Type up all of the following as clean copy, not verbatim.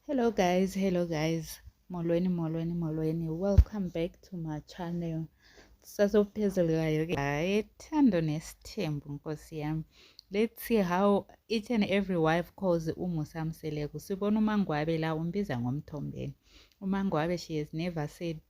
Hello guys, molweni, welcome back to my channel. Sasophezulu ethando nesithembu nkosi yami. Let's see how each and every wife calls uMusa Mseleku. Sibona uMangwabe la umbiza ngomthombeni. uMangwabe, she has never said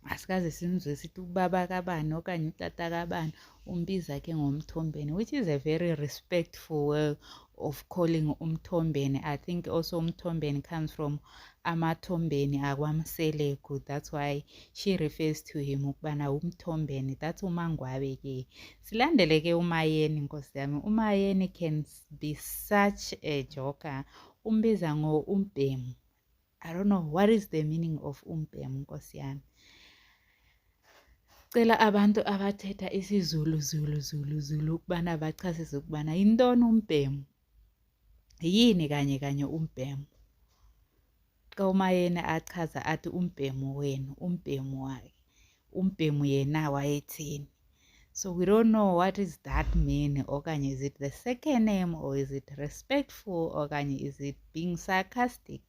asikaze simzwe sithi ubaba kabani okanye utata kabani, umbiza ke ngomthombeni, which is a very respectful way of calling umthombeni. I think also umthombeni comes from amathombeni akwamseleku. That's why she refers to him ukubana umthombeni. That's uMangwabe ke. Silandele ke uMayeni nkosi yami. uMayeni can be such a joker. Umbiza ngo umbhemu. I don't know what is the meaning of umbhemu nkosi yami. Cela abantu abathetha isiZulu ukubana bachasise ukubana yintoni umbhemu, yini kanye umbhemu. Xa uMayeni achaza athi umbhemu wenu, umbhemu wakhe, umbhemu yena wayethini. So we don't know what is that mean, okanye is it the second name, or is it respectful, okanye is it being sarcastic.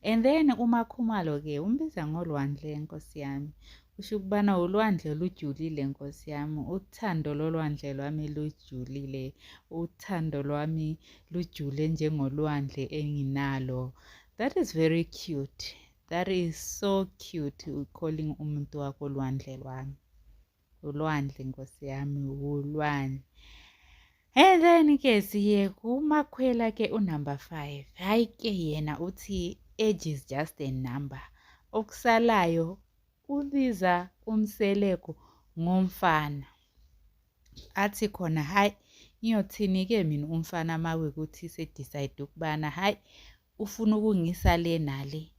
And then uMakhumalo ke umbiza ngolwandle nkosi yami. Kusho ukubana ulwandle lujulile nkosi yami, uthando lolwandle lwami lujulile, uthando lwami lujule njengolwandle enginalo. That is very cute. That is so cute, calling umuntu wakho ulwandle lwami. Ulwandle nkosi yami, ulwandle. And then ke siye kuMakhwela ke unumber 5. Hayi ke yena uthi age is just a number. Okusalayo ubiza uMseleku ngomfana. Athi khona hayi ngiyothini ke mina umfana mawe ukuthi se decide ukubana hayi ufuna ukungisa le nale.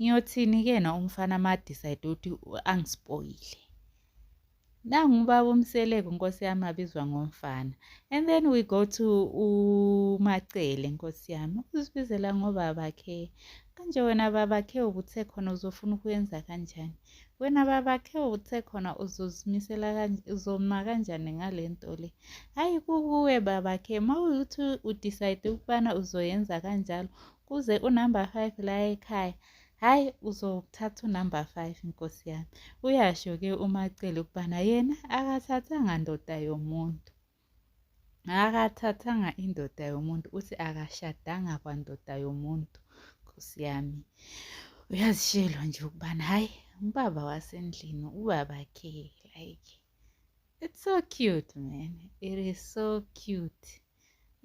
Ngiyothini ke na umfana ma decide ukuthi angispoile. Nangu ubaba uMseleku nkosi yami abizwa ngomfana. And then we go to uMacele nkosi yami. Uzibizela ngobaba khe. Kanje wena baba khe ubuthe khona uzofuna ukwenza kanjani? Wena baba khe ubuthe khona uzozimisela kanjani, uzoma kanjani ngalento le? Hayi kuwe baba khe mawuthi udecide ukubana uzoyenza kanjalo kuze unumber 5 la ekhaya. Hayi uzothatha unumber 5 nkosi yami. Uyasho ke uMacele ukubana yena akathathanga ndoda yomuntu. Akathathanga indoda yomuntu, uthi akashadanga kwandoda yomuntu nkosi yami. Uyazishelo nje ukubana hayi ubaba wasendlini, ubaba khe, like it's so cute man. It is so cute.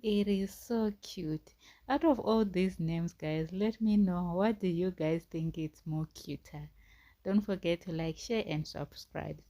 It is so cute. Out of all these names, guys, let me know, what do you guys think it's more cuter? Don't forget to like, share and subscribe.